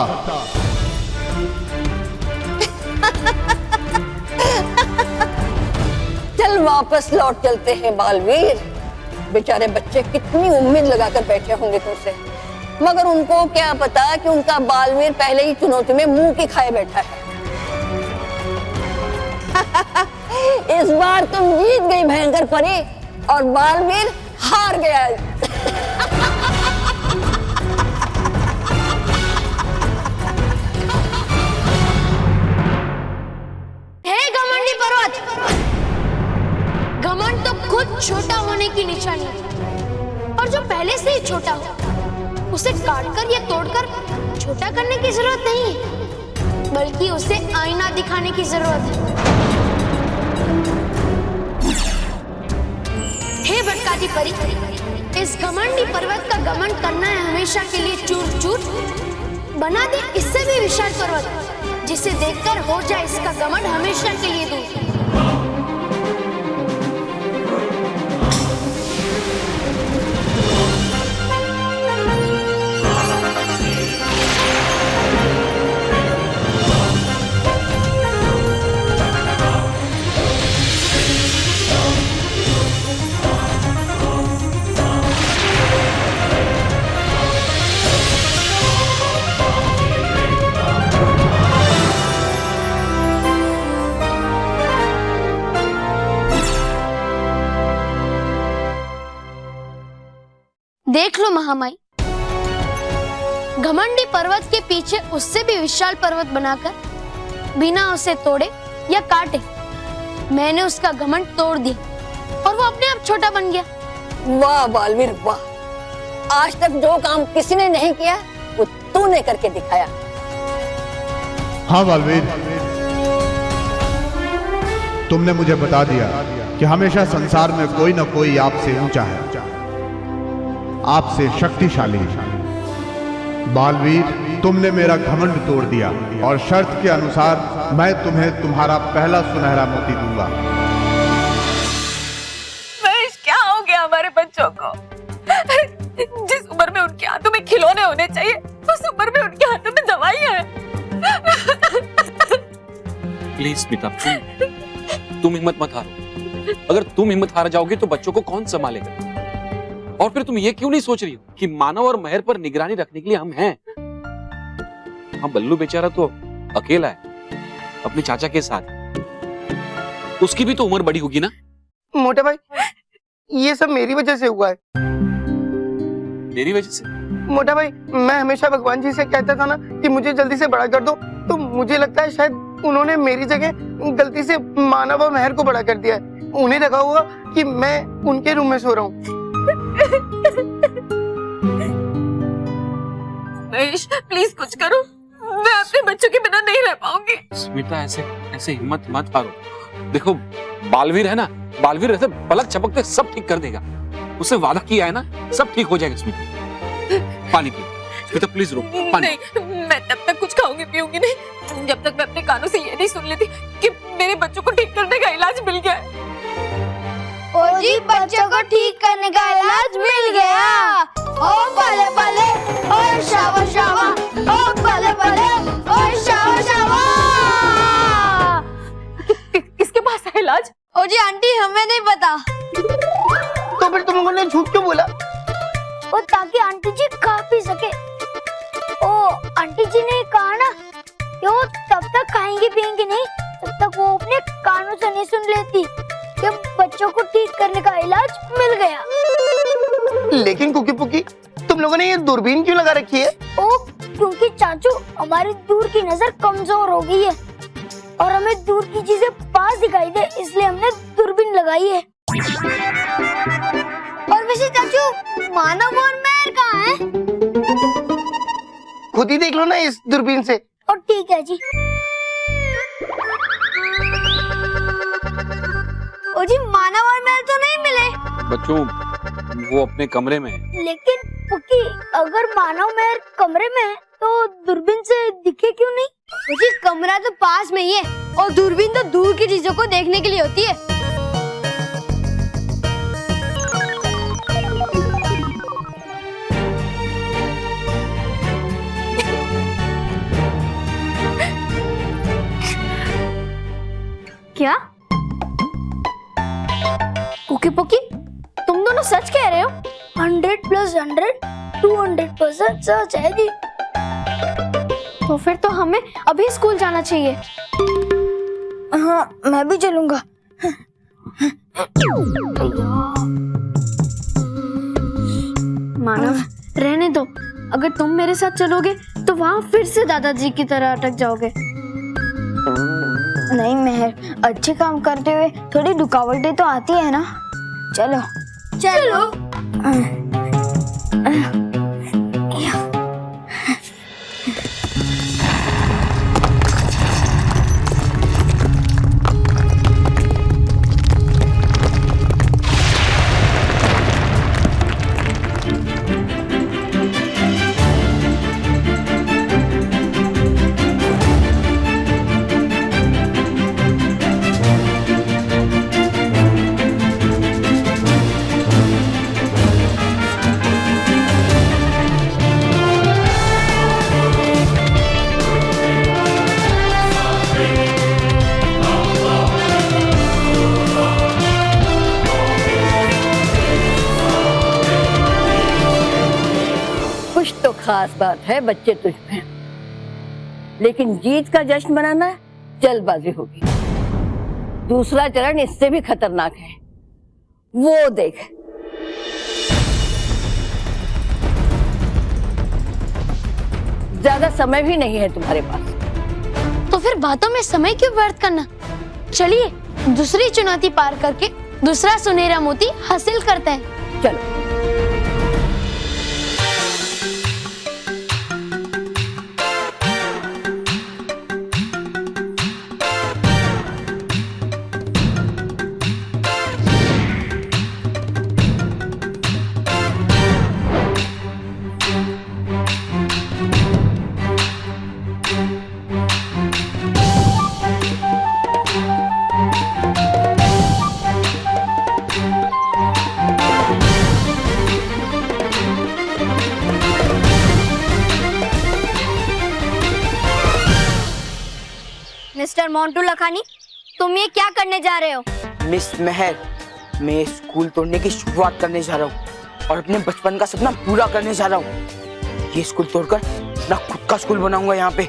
चल वापस लौट चलते हैं बालवीर। बेचारे बच्चे कितनी उम्मीद लगाकर बैठे होंगे तुमसे, मगर उनको क्या पता कि उनका बालवीर पहले ही चुनौती में मुंह की खाए बैठा है। इस बार तुम जीत गई भयंकर परी, और बालवीर हार गया। हे घमंडी पर्वत, घमंड तो खुद छोटा होने की निशानी है, और जो पहले से ही छोटा हो उसे काटकर या तोड़कर छोटा करने की जरूरत नहीं है, बल्कि उसे आईना दिखाने की जरूरत है। हे भटकाती परी, इस घमंडी पर्वत का घमंड करना है हमेशा के लिए चूर चूर। बना दे इससे भी विशाल पर्वत, जिसे देखकर हो जाए इसका घमंड हमेशा के लिए दूर। देख लो महामाई, घमंडी पर्वत के पीछे उससे भी विशाल पर्वत बनाकर बिना उसे तोड़े या काटे मैंने उसका घमंड तोड़ दिया, और वो अपने आप छोटा बन गया। वाह बालवीर वाह, आज तक जो काम किसी ने नहीं किया वो तूने करके दिखाया। हाँ बालवीर, तुमने मुझे बता दिया कि हमेशा संसार में कोई न कोई आपसे ऊंचा है, आपसे शक्तिशाली है। बालवीर, तुमने मेरा घमंड तोड़ दिया, और शर्त के अनुसार मैं तुम्हें तुम्हारा पहला सुनहरा मोती दूंगा। महेश, क्या हो गया हमारे बच्चों को? जिस उम्र में उनके हाथों में खिलौने होने चाहिए, उस उम्र में उनके हाथों में दवाइयां हैं। प्लीज स्मिता, तुम हिम्मत मत हारो। अगर तुम हिम्मत हार जाओगे तो बच्चों को कौन संभालेगा? और फिर तुम ये क्यों नहीं सोच रही हो कि मानव और मेहर पर निगरानी रखने के लिए हम हैं? हाँ, बल्लू बेचारा तो अकेला है अपने चाचा के साथ। उसकी भी तो उम्र बड़ी होगी ना। मोटे भाई, ये सब मेरी वजह से हुआ है। मेरी वजह से? मोटा भाई, मैं हमेशा भगवान जी से कहता था ना कि मुझे जल्दी से बड़ा कर दो, तो मुझे लगता है शायद उन्होंने मेरी जगह गलती से मानव और मेहर को बड़ा कर दिया है। उन्हें लगा होगा कि मैं उनके रूम में सो रहा हूँ। महेश, प्लीज कुछ करो, मैं अपने बच्चों के बिना नहीं रह पाऊंगी। स्मिता, ऐसे हिम्मत मत हारो। देखो, बालवीर है ना, बालवीर ऐसे पलक झपकते सब ठीक कर देगा। उससे वादा किया है ना, सब ठीक हो जाएगा। स्मिता, पानी पियो। स्मिता प्लीज रो, पानी। नहीं, मैं तब तक कुछ खाऊंगी पीऊंगी नहीं जब तक मैं अपने कानों से ये नहीं सुन लेती कि मेरे बच्चों को ठीक करने का इलाज मिल गया है। ओ जी, बच्चों को ठीक करने का इलाज मिल गया। ओ पले पले, ओ शावा शावा, ओ पले पले, ओ शावा शावा। किसके पास है इलाज? ओ जी आंटी, हमें नहीं पता। तो फिर तुम लोगों ने झूठ क्यों बोला? वो ताकि आंटी जी खा पी सके। ओ आंटी जी ने कहा ना कि वो तब तक खाएंगी पिएंगी नहीं जब तक वो अपने कानों से नहीं सुन लेती कि बच्चों को ठीक करने का इलाज मिल गया। लेकिन कुकी पुकी, तुम लोगों ने ये दूरबीन क्यों लगा रखी है? ओ, क्योंकि चाचू, हमारी दूर की नजर कमजोर हो गई है और हमें दूर की चीजें पास दिखाई दे, इसलिए हमने दूरबीन लगाई है। और वैसे चाचू, मानव और मेहर कहाँ है? खुद ही देख लो ना इस दूरबीन से। और ठीक है जी। ओ जी, मानव और मेहर तो नहीं मिले। बच्चों, वो अपने कमरे में है। लेकिन पुकी, अगर मानव मेहर कमरे में है तो दूरबीन से दिखे क्यों नहीं? ओ जी, कमरा तो पास में ही है और दूरबीन तो दूर की चीजों को देखने के लिए होती है। क्या पुकी पुकी, तुम दोनों सच कह रहे हो? 100 + 100 200% सच है जी। तो फिर तो हमें अभी स्कूल जाना चाहिए। हाँ, मैं भी चलूंगा। मानव, रहने दो। अगर तुम मेरे साथ चलोगे तो वहाँ फिर से दादाजी की तरह अटक जाओगे। नहीं मेहर, अच्छे काम करते हुए थोड़ी रुकावटें तो आती है ना। चलो चलो। खास बात है बच्चे तुझ में, लेकिन जीत का जश्न मनाना जल्दबाजी होगी। दूसरा चरण इससे भी खतरनाक है, वो देख। ज्यादा समय भी नहीं है तुम्हारे पास। तो फिर बातों में समय क्यों व्यर्थ करना? चलिए दूसरी चुनौती पार करके दूसरा सुनहरा मोती हासिल करते हैं। चलो। मिस्टर मोंटू लखानी, तुम ये क्या करने जा रहे हो? मिस मेहर, मैं स्कूल तोड़ने की शुरुआत करने जा रहा हूँ। और अपने बचपन का सपना पूरा करने जा रहा हूँ। ये स्कूल तोड़कर अपना खुद का स्कूल बनाऊंगा यहाँ पे।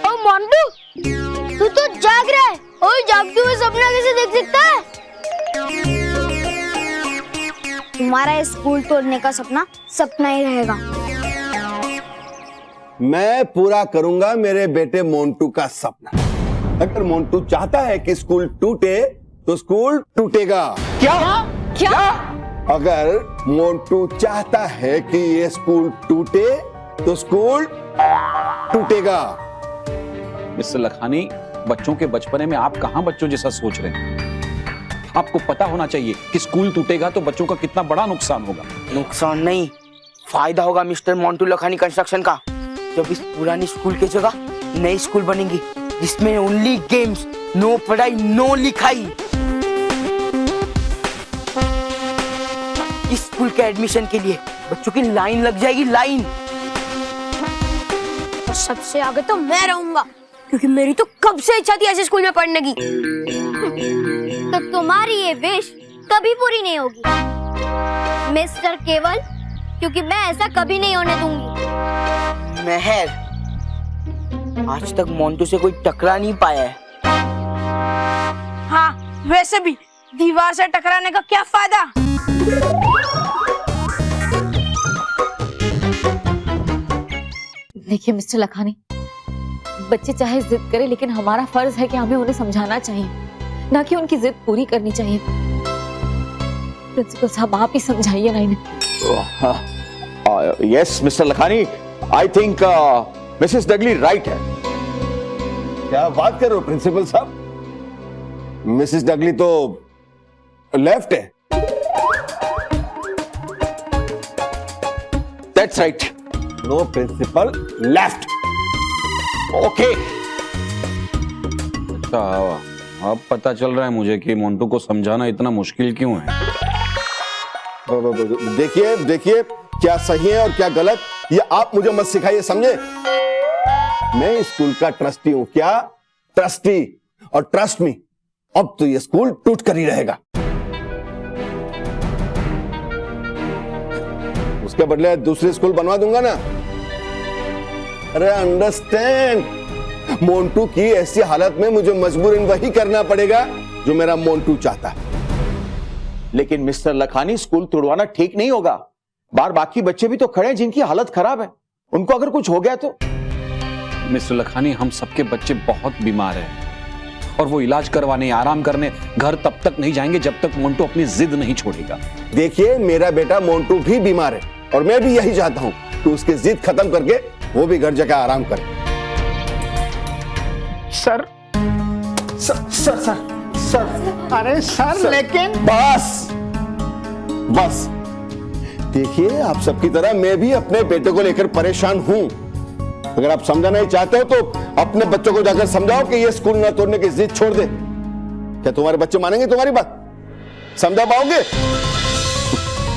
ओ मोंटू, तू तो जाग रहा है और जागते हुए सपना कैसे देख सकता है? तुम्हारा ये स्कूल तोड़ने का सपना सपना ही रहेगा। मैं पूरा करूंगा मेरे बेटे मोंटू का सपना। अगर मोंटू चाहता है कि स्कूल टूटे तो स्कूल टूटेगा। क्या? क्या? अगर मोंटू चाहता है कि ये स्कूल टूटे तो स्कूल टूटेगा। मिस्टर लखानी, बच्चों के बचपने में आप कहां बच्चों जैसा सोच रहे हैं? आपको पता होना चाहिए कि स्कूल टूटेगा तो बच्चों का कितना बड़ा नुकसान होगा। नुकसान नहीं, फायदा होगा मिस्टर मोंटू लखानी कंस्ट्रक्शन का। जब इस पुरानी स्कूल की जगह नई स्कूल बनेगी जिसमें ओनली गेम्स, नो पढ़ाई, नो लिखाई। इस स्कूल के एडमिशन के लिए बच्चों की लाइन लग जाएगी, लाइन। और सबसे आगे तो मैं रहूंगा, क्योंकि मेरी तो कब से इच्छा थी ऐसे स्कूल में पढ़ने की। तो तुम्हारी ये विश कभी पूरी नहीं होगी मिस्टर केवल, क्योंकि मैं ऐसा कभी नहीं होने दूंगी। मेहर, आज तक मोंटू से कोई टकरा नहीं पाया है। हाँ, वैसे भी दीवार से टकराने का क्या फायदा? देखिए मिस्टर लखानी, बच्चे चाहे जिद करें लेकिन हमारा फर्ज है कि हमें उन्हें समझाना चाहिए, ना कि उनकी जिद पूरी करनी चाहिए। प्रिंसिपल साहब, आप ही समझाइए ना इन्हें। Yes mister Lakhani, I think Mrs Dagli right है। क्या बात कर रहे हो प्रिंसिपल साहब? मिसेस डगली तो लेफ्ट है। That's right, no principal left. Okay. अच्छा, अब पता चल रहा है मुझे कि मोंटू को समझाना इतना मुश्किल क्यों है। देखिए देखिए, क्या सही है और क्या गलत ये आप मुझे मत सिखाइए, समझे? मैं इस स्कूल का ट्रस्टी हूं। क्या? ट्रस्टी। और ट्रस्ट मी, अब तो ये स्कूल टूट कर ही रहेगा। उसके बदले दूसरी स्कूल बनवा दूंगा ना। अरे अंडरस्टैंड, मोंटू की ऐसी हालत में मुझे मजबूरन वही करना पड़ेगा जो मेरा मोंटू चाहता है। लेकिन मिस्टर लखानी, स्कूल तोड़वाना ठीक नहीं होगा। बाकी बच्चे भी तो खड़े हैं जिनकी हालत खराब है, उनको अगर कुछ हो गया तो। मिस्टर लखानी, हम सबके बच्चे बहुत बीमार हैं और वो इलाज करवाने, आराम करने घर तब तक नहीं जाएंगे जब तक मोंटू अपनी जिद नहीं छोड़ेगा। देखिए, मेरा बेटा मोंटू भी बीमार है और मैं भी यही चाहता हूं कि उसकी जिद खत्म करके वो भी घर जाकर आराम करे। Sir sir sir sir sir अरे सर, लेकिन बस देखिए, आप सबकी तरह मैं भी अपने बेटे को लेकर परेशान हूं। अगर आप समझना नहीं चाहते हो तो अपने बच्चों को जाकर समझाओ कि ये स्कूल न तोड़ने की जिद छोड़ दे। क्या तुम्हारे बच्चे मानेंगे तुम्हारी बात? समझा पाओगे?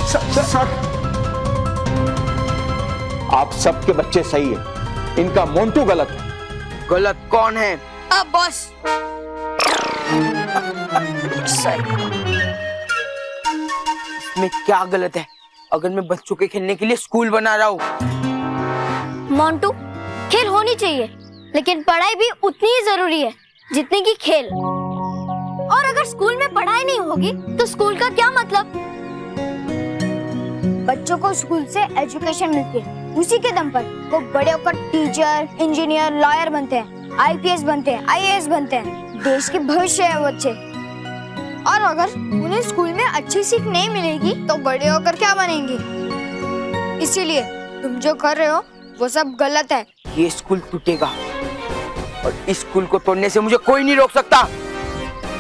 सर, आप सबके बच्चे सही है, इनका मोंटू गलत है। गलत कौन है? अब बॉस। सर, इसमें क्या गलत है अगर मैं बच्चों के खेलने के लिए स्कूल बना रहा हूँ? मोंटू, खेल होनी चाहिए, लेकिन पढ़ाई भी उतनी ही जरूरी है जितनी की खेल। और अगर स्कूल में पढ़ाई नहीं होगी तो स्कूल का क्या मतलब? बच्चों को स्कूल से एजुकेशन मिलती है, उसी के दम पर वो बड़े होकर टीचर, इंजीनियर, लॉयर बनते हैं, आईपीएस बनते हैं, आईएएस बनते हैं। देश के भविष्य है बच्चे। और अगर उन्हें स्कूल में अच्छी सीख नहीं मिलेगी तो बड़े होकर क्या बनेंगे? इसीलिए तुम जो कर रहे हो वो सब गलत है। ये स्कूल टूटेगा और इस स्कूल को तोड़ने से मुझे कोई नहीं रोक सकता।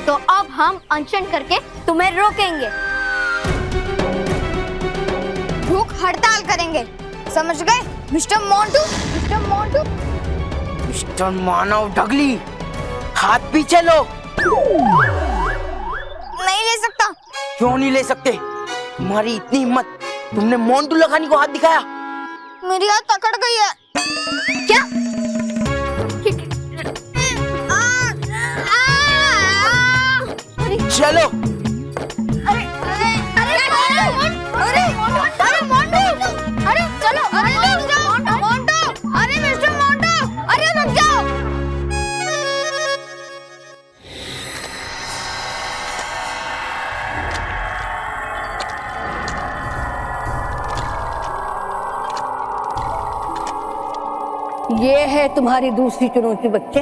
तो अब हम अनशन करके तुम्हें रोकेंगे, भूख हड़ताल करेंगे, समझ गए mister Montu? Mister Montu, mister Manav Dagli, हाथ पीछे लो। नहीं ले सकता। क्यों नहीं ले सकते? तुम्हारी इतनी हिम्मत, तुमने मोंटू लखानी को हाथ दिखाया। मेरी हाथ पकड़ गई है। क्या? चलो। अरे ये है तुम्हारी दूसरी चुनौती बच्चे।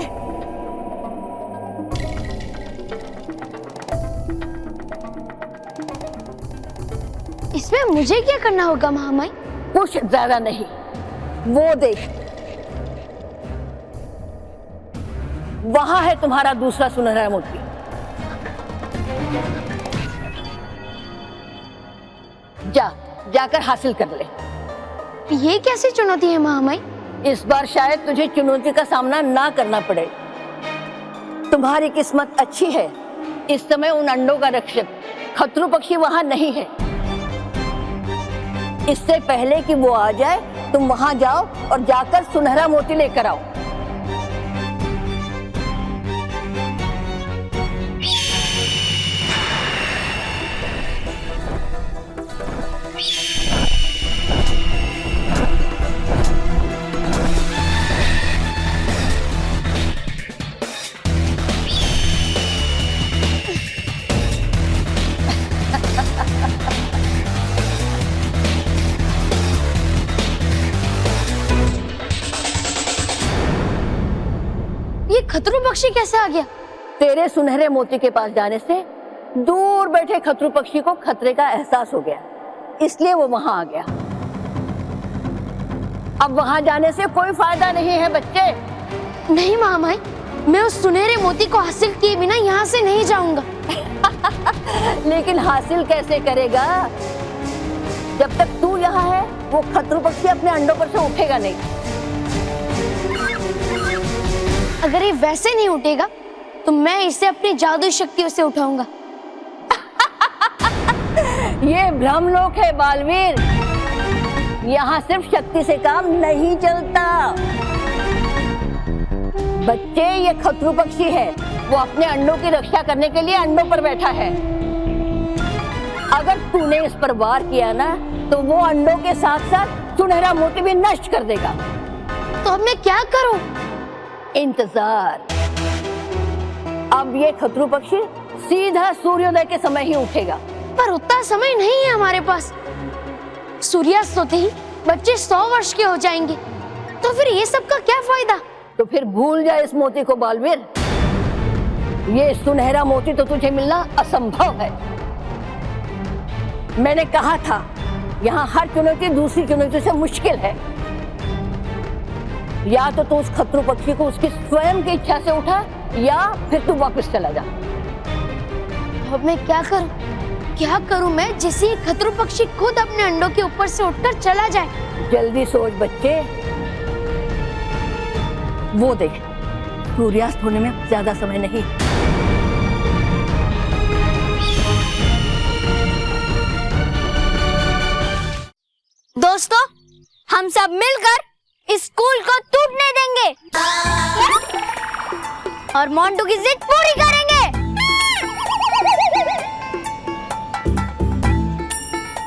इसमें मुझे क्या करना होगा महामाई? कुछ ज्यादा नहीं, वो देख वहां है तुम्हारा दूसरा सुनहरा मोती। जाकर हासिल कर ले। ये कैसी चुनौती है महामाई? इस बार शायद तुझे चुनौती का सामना ना करना पड़े। तुम्हारी किस्मत अच्छी है, इस समय उन अंडों का रक्षक खतरू पक्षी वहां नहीं है। इससे पहले कि वो आ जाए तुम वहां जाओ और जाकर सुनहरा मोती लेकर आओ। ये खतरू पक्षी कैसे आ गया? तेरे सुनहरे मोती के पास जाने से दूर बैठे खतरू पक्षी को खतरे का एहसास हो गया, इसलिए वो वहां आ गया। अब वहां जाने से कोई फायदा नहीं है बच्चे। नहीं महामाई, मैं उस सुनहरे मोती को हासिल किए बिना यहाँ से नहीं जाऊंगा। लेकिन हासिल कैसे करेगा? जब तक तू यहाँ है वो खतरू पक्षी अपने अंडों पर से उठेगा नहीं। अगर ये वैसे नहीं उठेगा तो मैं इसे अपनी जादुई शक्तियों से उठाऊंगा। ये ब्रह्मलोक है बालवीर, यहाँ सिर्फ शक्ति से काम नहीं चलता। बच्चे, ये खतरू पक्षी है, वो अपने अंडों की रक्षा करने के लिए अंडों पर बैठा है। अगर तूने इस पर वार किया ना तो वो अंडों के साथ साथ सुनहरा मोती भी नष्ट कर देगा। तो अब मैं क्या करूं? इंतजार। अब ये खतरू पक्षी सीधा सूर्योदय के समय ही उठेगा। पर उतना समय नहीं है हमारे पास। सूर्यास्त होते ही बच्चे 100 वर्ष के हो जाएंगे, तो फिर ये सब का क्या फायदा? तो फिर भूल जा इस मोती को बालवीर। ये सुनहरा मोती तो तुझे मिलना असंभव है। मैंने कहा था यहाँ हर चुनौती दूसरी चुनौती से मुश्किल है। या तो तू उस खतरू पक्षी को उसकी स्वयं की इच्छा से उठा, या फिर तू वापस चला जा। अब मैं क्या करूं? क्या करूं मैं जिससे खतरू पक्षी खुद अपने अंडों के ऊपर से उठकर चला जाए? जल्दी सोच बच्चे। वो देख, सूर्यास्त होने में ज्यादा समय नहीं। दोस्तों, हम सब मिलकर इस स्कूल को टूटने देंगे और मोंटू की जिद पूरी करेंगे।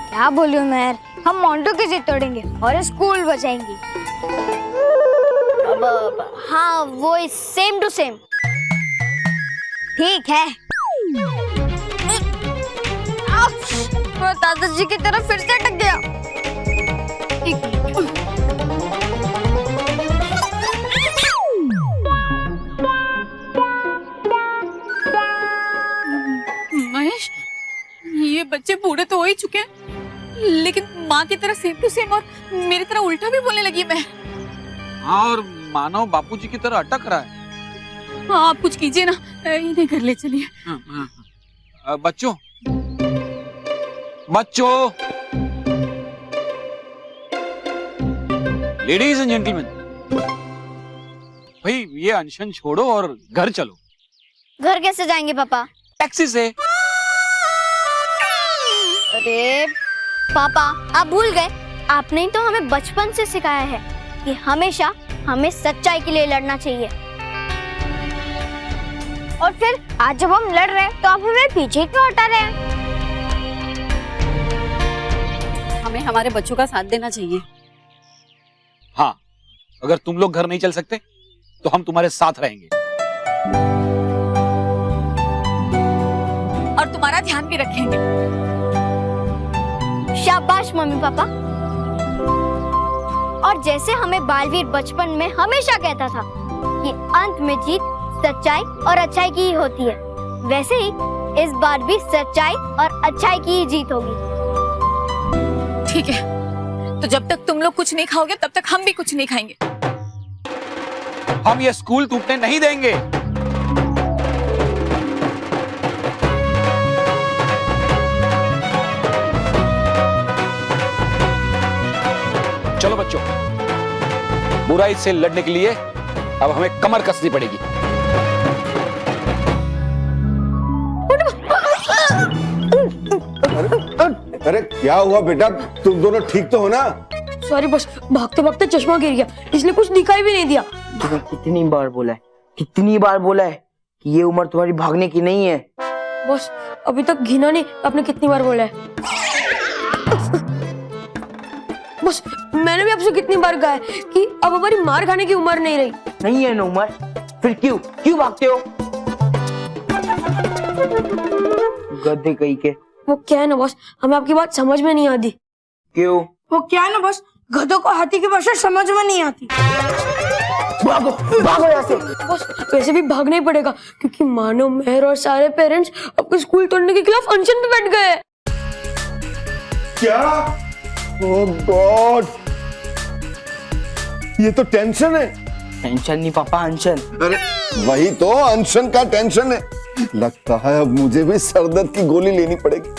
क्या बोलूं मैं, हम मोंटू की जिद तोड़ेंगे और स्कूल बचाएंगे। हाँ, वो सेम टू सेम। ठीक है। मैं दादाजी की तरफ फिर से अटक गया। महेश, ये बच्चे बूढ़े तो हो ही चुके हैं, लेकिन माँ की तरह सेम टू सेम और मेरी तरह उल्टा भी बोलने लगी मैं। हाँ, और मानव बापूजी की तरह अटक रहा है। हाँ, आप कुछ कीजिए ना, इन्हें घर ले चलिए। बच्चों, बच्चों, लेडीज एंड जेंटलमैन, भाई ये अनशन छोड़ो और घर चलो। घर कैसे जाएंगे पापा? टैक्सी से। अरे पापा, आप भूल गए, आपने ही तो हमें बचपन से सिखाया है कि हमेशा हमें सच्चाई के लिए लड़ना चाहिए। और फिर आज जब हम लड़ रहे हैं तो आप हमें पीछे क्यों हटा रहे हैं? हमें हमारे बच्चों का साथ देना चाहिए। हाँ, अगर तुम लोग घर नहीं चल सकते तो हम तुम्हारे साथ रहेंगे और तुम्हारा ध्यान भी रखेंगे। शाबाश मम्मी पापा। और जैसे हमें बालवीर बचपन में हमेशा कहता था कि अंत में जीत सच्चाई और अच्छाई की ही होती है, वैसे ही इस बार भी सच्चाई और अच्छाई की ही जीत होगी। ठीक है, तो जब तक तुम लोग कुछ नहीं खाओगे तब तक हम भी कुछ नहीं खाएंगे। हम ये स्कूल टूटने नहीं देंगे। चलो बच्चों, बुराई से लड़ने के लिए अब हमें कमर कसनी पड़ेगी। अरे क्या हुआ बेटा, तुम दोनों ठीक तो हो ना? सॉरी बॉस, भागते भागते चश्मा गिर गया, इसलिए कुछ दिखाई भी नहीं दिया। तुम्हें कितनी बार बोला है कि ये उम्र तुम्हारी भागने की नहीं है। बॉस अभी तक गिना नहीं, आपने कितनी बार बोला है। बॉस मैंने भी आपसे कितनी बार कहा है कि अब हमारी मार खाने की उम्र नहीं रही। नहीं है ना उम्र, फिर क्यों भागते हो? गधे कहीं के। वो क्या है ना बॉस, हमें आपकी बात समझ में नहीं आती। क्यों? वो क्या है ना बॉस, गधों को हाथी की भाषा समझ में नहीं आती। भागो यहाँ से। बॉस वैसे भी भागना ही पड़ेगा क्योंकि मानो, मेहर और सारे पेरेंट्स आपको स्कूल तोड़ने के खिलाफ अनशन पे बैठ गए। क्या? ओह गॉड, ये तो टेंशन है। टेंशन नहीं पापा, अनशन। अरे वही तो, अनशन का टेंशन है। लगता है अब मुझे भी सरदर्द की गोली लेनी पड़ेगी।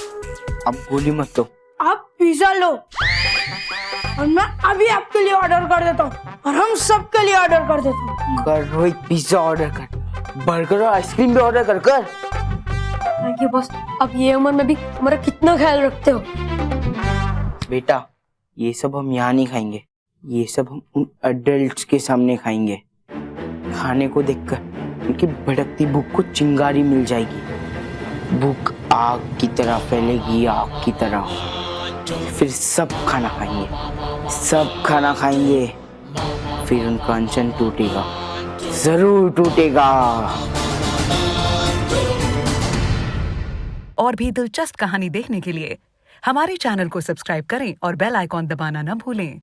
अब गोली मत दो, आप पिज्जा लो और मैं अभी आपके लिए ऑर्डर कर देता हूँ और हम सबके लिए ऑर्डर कर देता हूँ। कर रोहित, पिज्जा ऑर्डर कर, बर्गर और आइसक्रीम भी ऑर्डर कर। थैंक यू बॉस, अब ये उम्र में भी हमारा कितना ख्याल रखते हो। बेटा ये सब हम यहाँ नहीं खाएंगे, ये सब हम उन एडल्ट्स के सामने खाएंगे। खाने को देखकर उनकी भड़कती भूख को चिंगारी मिल जाएगी। भूख आग की तरह फैलेगी, आग की तरह। फिर सब खाना खाएंगे, फिर उनका अनशन टूटेगा, जरूर टूटेगा। और भी दिलचस्प कहानी देखने के लिए हमारे चैनल को सब्सक्राइब करें और बेल आइकॉन दबाना न भूलें।